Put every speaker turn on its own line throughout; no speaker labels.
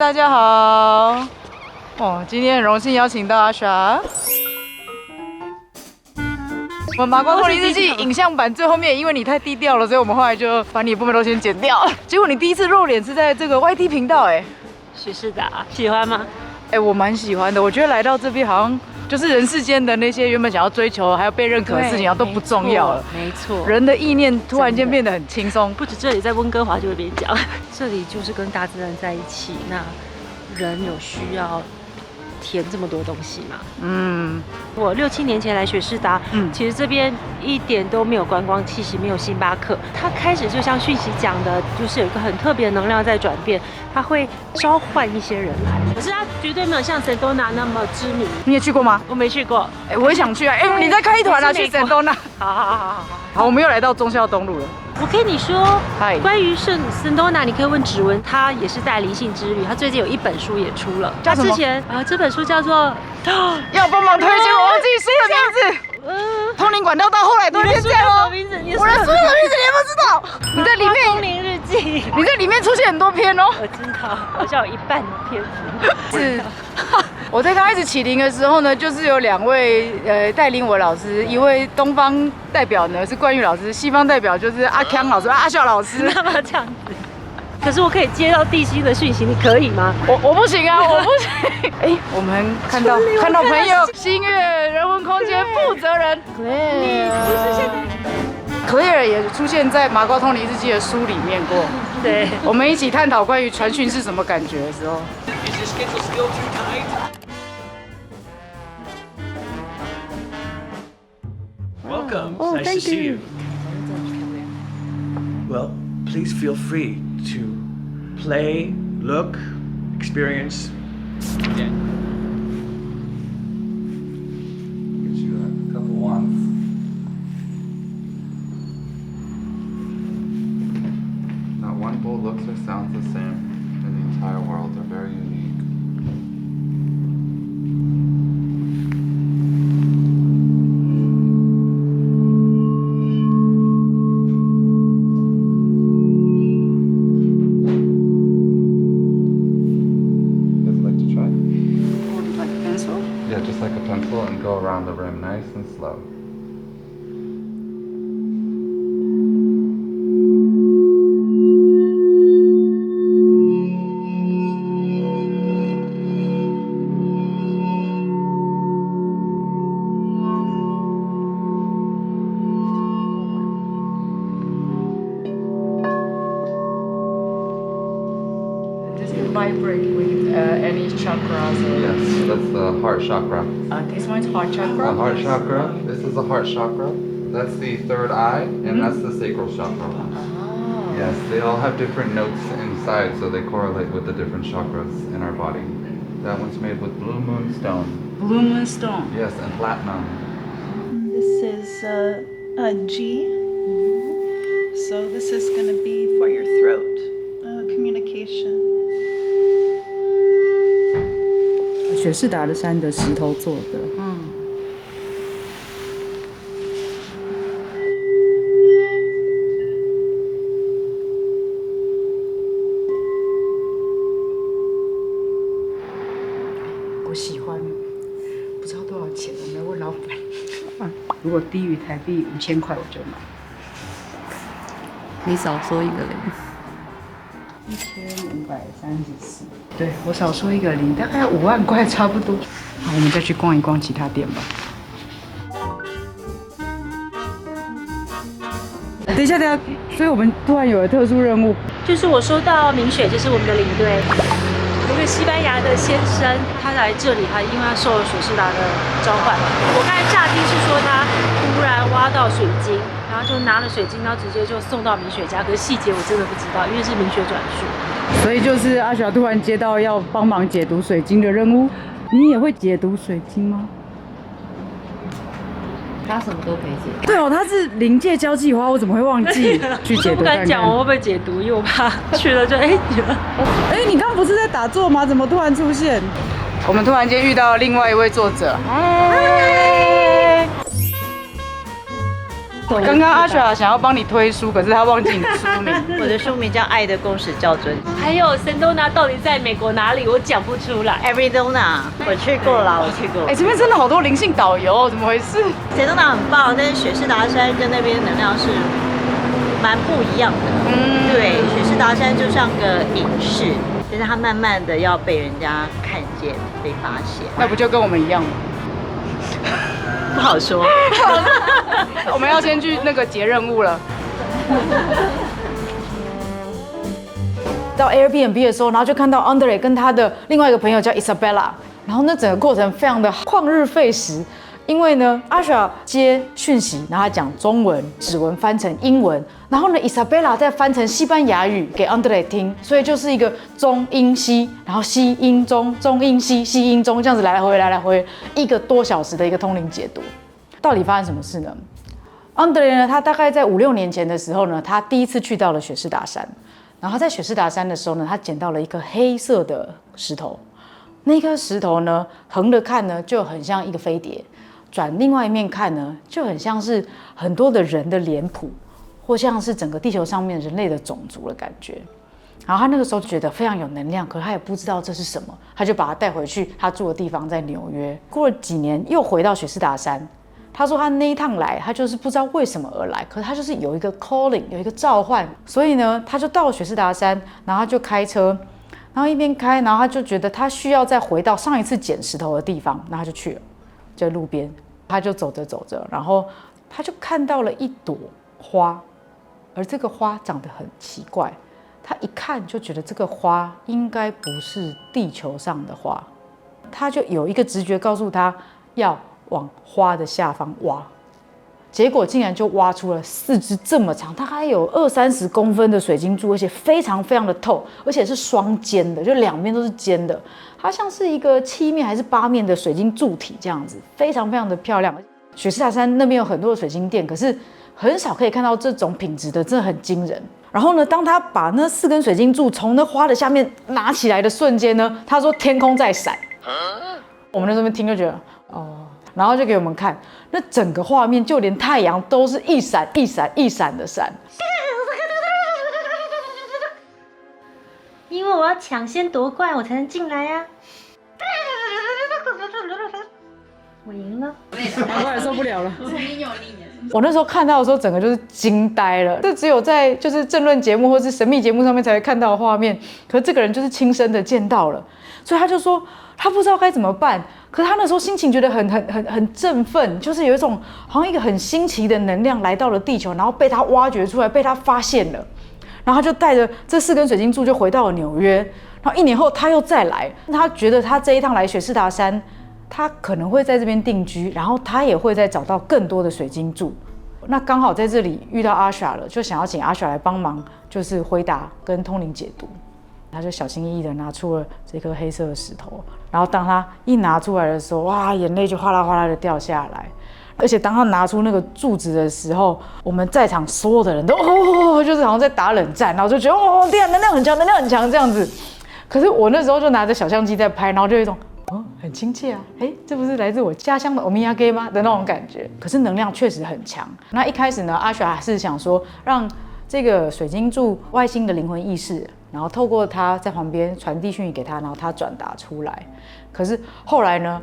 大家好，今天很荣幸邀请到阿莎。我们麻瓜通灵日记影像版最后面，因为你太低调了，所以我们后来就把你的部分都先剪掉。结果你第一次露脸是在这个 YT 频道，
许世达，喜欢吗？
我蛮喜欢的。我觉得来到这边好像就是人世间的那些原本想要追求还有被认可的事情，然后都不重要了。
没错，
人的意念突然间变得很轻松。
不止这里，在温哥华就会边讲，这里就是跟大自然在一起。那人有需要填这么多东西吗？我6、7年前来雪士达，其实这边一点都没有观光气息，没有星巴克。它开始就像讯息讲的，就是有一个很特别的能量在转变，它会召唤一些人来。可是它绝对没有像Sedona那么知名。
你也去过吗？
我没去过。
我也想去啊。你再开一团啊，去Sedona。
好，
我们又来到忠孝东路了。
我跟你说，关于Sedona，你可以问指纹，他也是带灵性之旅，他最近有一本书也出了。
叫什么？
之前这本书叫做
要帮忙推荐我忘记书的名字。通灵管道到后来都变这样哦。我的书的名字你也不知道？你在里面
通灵日记，
你在里面出现很多篇哦。
我知道，好像有一半的篇幅
是。我在刚开始起灵的时候呢，就是有2位带领我老师，一位东方代表呢是冠玉老师，西方代表就是阿康老师、阿笑老师。
那么这样子。可是我可以接到地心的讯息，你可以吗？
我不行啊，我不行。我们看到朋友星月人文空间负责人 Claire 也出现在麻瓜通灵日记的书里面过。
对，
我们一起探讨关于传讯是什么感觉的时候。
Welcome. Nice to see you. Well, please feel free to play, look, experience. Yeah.
Get you a couple wands. Not one bowl looks or sounds the same in the entire world. They're very unique. Yeah, just like a pencil and go around the rim nice and slow.
Does it vibrate with any chakras?
Yes, that's the heart chakra.
This one's heart chakra.
The heart chakra. This is the heart chakra. That's the third eye, and that's the sacral chakra. Yes, they all have different notes inside, so they correlate with the different chakras in our body. That one's made with blue moon stone.
Blue moon stone.
Yes, and platinum.
This is a G. So this is going to be for your throat communication.
雪士达的山的石头做的。我喜欢，不知道多少钱，我没问老板。如果低于台币5000块，我就买。
你少说一个零。
1534，对我少说一个零，大概5万块差不多。好，我们再去逛一逛其他店吧。等一下，所以我们突然有了特殊任务，
就是我收到明雪，就是我们的领队，有一个西班牙的先生，他来这里，他因为他受了雪士达的召唤。我刚才乍听是说他突然挖到水晶，然后就拿了水晶，然后直接就送到明雪家，可是细节我真的不知道，因为是明雪转述。
所以就是阿霞突然接到要帮忙解读水晶的任务。你也会解读水晶吗？
他什么都可以解。
对哦，他是灵界交际花，我怎么会忘记去解读？
不敢讲我会不会解读，因为我怕去了就
你刚不是在打坐吗？怎么突然出现？我们突然间遇到另外一位作者。刚刚阿雪想要帮你推书，可是他忘记你的书名。
我的书名叫《爱的共识校准》。
还有神多拿到底在美国哪里？我讲不出来。
Arizona， 我去过了，我去过。
哎，这边真的好多灵性导游，怎么回事？
神多拿很棒，但是雪士达山跟那边能量是蛮不一样的。对，雪士达山就像个隐士，但是它慢慢的要被人家看见、被发现。
那不就跟我们一样吗？
不好说。
我们要先去那个接任务了。到 Airbnb 的时候，然后就看到 Andre 跟他的另外一个朋友叫 Isabella， 然后那整个过程非常的旷日费时，因为呢，Asha 接讯息，然后他讲中文，指纹翻成英文，然后呢 Isabella 再翻成西班牙语给 Andre 听，所以就是一个中英西，然后西英中，中英西，西英中，这样子来来回回，来来回回1个多小时的一个通灵解读。到底发生什么事呢？Andre 呢，他大概在5、6年前的时候呢，他第一次去到了雪士达山。然后在雪士达山的时候呢，他捡到了一颗黑色的石头，那颗石头呢，横着看呢就很像一个飞碟，转另外一面看呢，就很像是很多的人的脸谱，或像是整个地球上面人类的种族的感觉。然后他那个时候觉得非常有能量，可是他也不知道这是什么，他就把它带回去他住的地方在纽约。过了几年，又回到雪士达山。他说他那一趟来，他就是不知道为什么而来，可是他就是有一个 calling， 有一个召唤，所以呢，他就到了雪士达山，然后他就开车，然后一边开，然后他就觉得他需要再回到上一次捡石头的地方，然后他就去了，就在路边，他就走着走着，然后他就看到了一朵花，而这个花长得很奇怪，他一看就觉得这个花应该不是地球上的花，他就有一个直觉告诉他要往花的下方挖，结果竟然就挖出了4支这么长，大概有20-30公分的水晶柱，而且非常非常的透，而且是双尖的，就两边都是尖的，它像是一个7面还是8面的水晶柱体这样子，非常非常的漂亮。雪士达山那边有很多的水晶店，可是很少可以看到这种品质的，真的很惊人。然后呢，当他把那4根水晶柱从那花的下面拿起来的瞬间呢，他说天空在闪，我们在这边听就觉得哦。然后就给我们看，那整个画面就连太阳都是一闪一闪一闪的闪。
因为我要抢先夺冠，我才能进来呀。我赢了，
我也受不了了。我那时候看到的时候，整个就是惊呆了。这只有在就是政论节目或是神秘节目上面才会看到的画面，可是这个人就是亲身的见到了，所以他就说他不知道该怎么办。可是他那时候心情觉得很振奋，就是有一种好像一个很新奇的能量来到了地球，然后被他挖掘出来，被他发现了，然后他就带着这4根水晶柱就回到了纽约。然后1年后他又再来，他觉得他这一趟来雪士达山，他可能会在这边定居，然后他也会再找到更多的水晶柱。那刚好在这里遇到阿莎了，就想要请阿莎来帮忙，就是回答跟通灵解读。他就小心翼翼的拿出了这颗黑色的石头，然后当他一拿出来的时候，哇，眼泪就哗啦哗啦的掉下来。而且当他拿出那个柱子的时候，我们在场所有的人都就是好像在打冷战，然后就觉得天啊，能量很强，能量很强这样子。可是我那时候就拿着小相机在拍，然后就有一种很亲切啊，这不是来自我家乡的欧米亚给吗的那种感觉。可是能量确实很强。那一开始呢，阿雪还是想说让这个水晶柱外星的灵魂意识，然后透过他在旁边传递讯息给他，然后他转达出来。可是后来呢，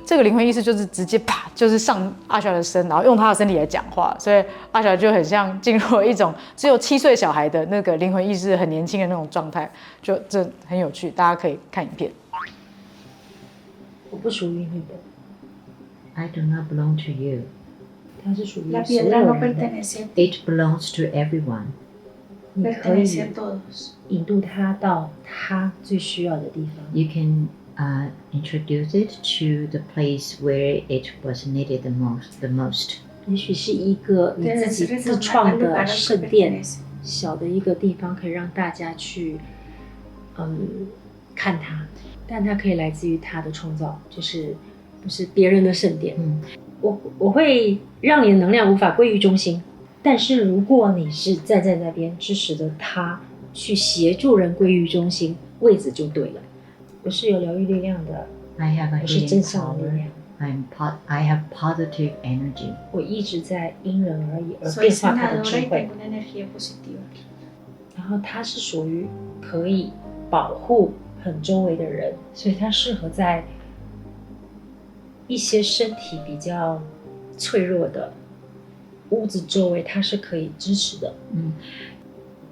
这个灵魂意识就是直接啪，就是上阿雪的身，然后用他的身体来讲话，所以阿雪就很像进入了一种只有7岁小孩的那个灵魂意识，很年轻的那种状态，就这很有趣，大家可以看影片。
我不属于你的。
I do not belong to you.
它是属于
La
所有
piedra no
人的。
pertenece a ti,
It belongs to everyone.
你可以
pertenece a todos.
引渡他到他最需要的地方。
You can introduce it to the place where it was needed the most.
也许是一个你自己
Debes
自
retornar
创
al
的
lugar al que
圣殿，
pertenece.
小的一个地方，可以让大家去看它，但它可以来自于他的创造，就是不是别人的圣殿。我会让你的能量无法归于中心，但是如果你是站在那边支持着他去协助人归于中心，位置就对了。我是有疗愈力量的，
I have a
我是
healing
真相的力
power.
量。
I have positive energy.
我一直在因人而异而
Soy
变化他的
sanadora
智
y
慧
tengo。una energía positiva.
然后他是属于可以保护很周围的人，所以他适合在一些身体比较脆弱的屋子周围，他是可以支持的。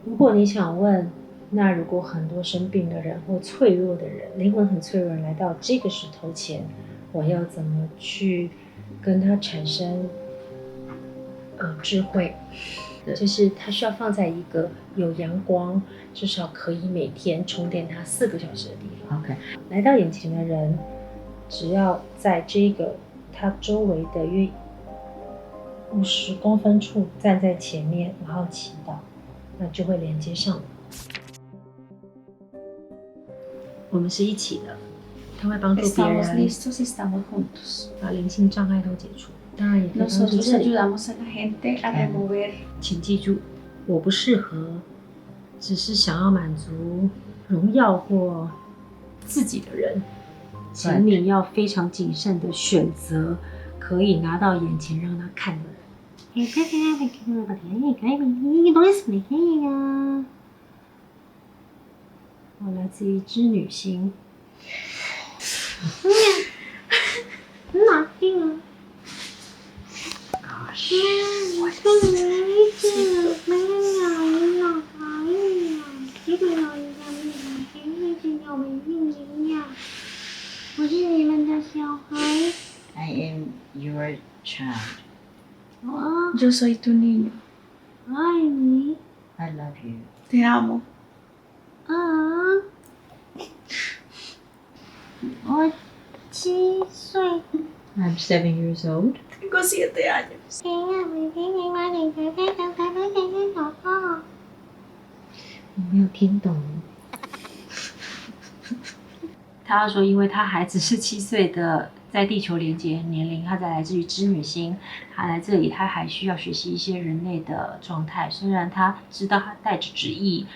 如果你想问，那如果很多生病的人或脆弱的人，灵魂很脆弱的人来到这个石头前，我要怎么去跟他产生智慧？就是他需要放在一个有阳光，至少可以每天充电他4个小时的地方。
Okay.
来到眼前的人，只要在这个他周围的约50公分处站在前面，然后祈祷，那就会连接上了。我们是一起的，他会帮助别
Estamos
人
listos y estamos juntos.
把灵性障碍都解除，当然也可以帮助
Nosotros
这里。
ayudamos a la gente a remover.
请记住，我不适合，只是想要满足荣耀或自己的人，请你要非常谨慎的选择可以拿到眼前让他看的人。我来自一只女星。
I am your child.
Yo soy tu niño.
I love you.
Te amo.
I'm 7 years old.
Tengo 7 años.
我没有听懂。他说，因为他还只是7岁的，在地球连接年龄，他来自于织女星，他来这里，他还需要学习一些人类的状态。虽然他知道他带着旨意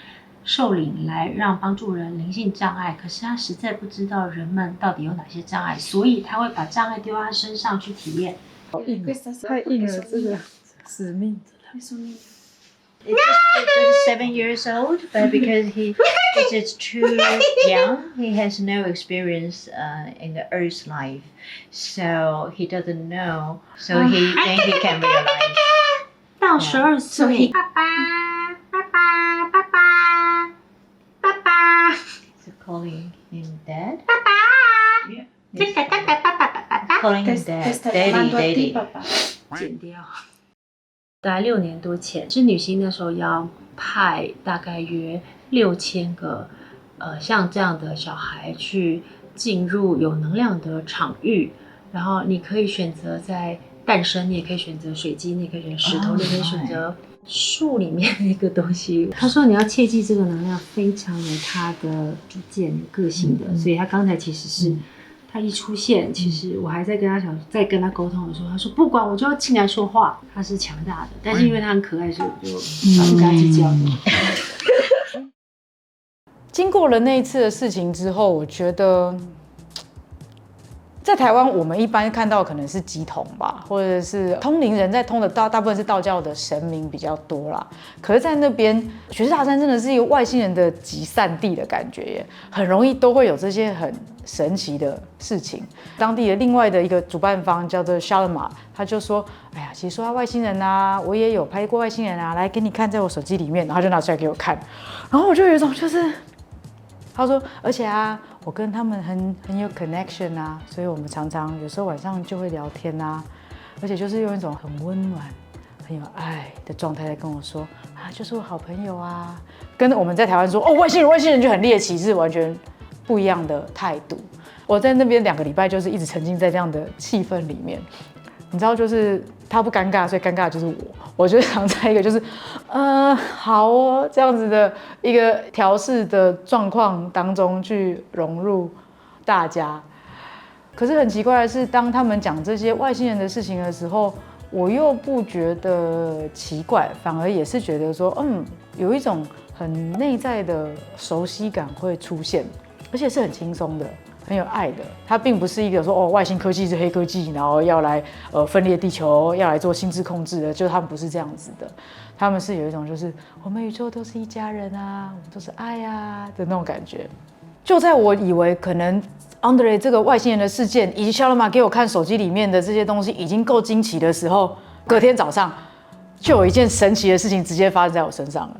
受领来让帮助人灵性障碍，可是他实在不知道人们到底有哪些障碍，所以他会把障碍丢到他身上去体验。
太硬了，这个使命。
Es un niño.
It's just 7 years old, but because he is just too young, he has no experience in the Earth's life, so he doesn't know. So then he can realize.
到12
So
岁
he-，So
calling him dad. Yeah. Calling him
Te
dad,
está
daddy,
llamando a ti,
daddy.
papá.
剪掉。大概6年多前，织女星那时候要派大概约6000个像这样的小孩去进入有能量的场域，然后你可以选择在诞生，你也可以选择水晶，你也可以选择石头，
Oh,
你也可以选择树里面的一个东西。他说你要切记这个能量非常有它的主见、有个性的，所以他刚才其实是。他一出现，其实我还在跟他沟通的时候，他说不管我就要进来说话，他是强大的，但是因为他很可爱，所以我就不跟他计较的。
经过了那一次的事情之后，我觉得在台湾我们一般看到可能是乩童吧，或者是通灵人在通的大部分是道教的神明比较多啦。可是，在那边雪士大山真的是一个外星人的集散地的感觉耶，很容易都会有这些很神奇的事情。当地的另外的一个主办方叫做 Shalma， 他就说：“哎呀，其实说到外星人啊，我也有拍过外星人啊，来给你看，在我手机里面。”然后就拿出来给我看，然后我就有一种就是。他说，而且啊，我跟他们很有 connection 啊，所以我们常常有时候晚上就会聊天啊，而且就是用一种很温暖、很有爱的状态在跟我说啊，就是我好朋友啊，跟我们在台湾说哦外星人就很猎奇，是完全不一样的态度。我在那边2个礼拜就是一直沉浸在这样的气氛里面。你知道，就是他不尴尬，所以尴尬的就是我就想在一个就是好哦这样子的一个调试的状况当中去融入大家。可是很奇怪的是，当他们讲这些外星人的事情的时候，我又不觉得奇怪，反而也是觉得说，有一种很内在的熟悉感会出现，而且是很轻松的。很有爱的。它并不是一个说外星科技是黑科技，然后要来分裂地球，要来做心智控制的，就他们不是这样子的。他们是有一种就是我们宇宙都是一家人啊，我们都是爱啊的那种感觉。就在我以为可能 Andre 这个外星人的事件，以及肖拉玛给我看手机里面的这些东西已经够惊奇的时候，隔天早上就有一件神奇的事情直接发生在我身上了。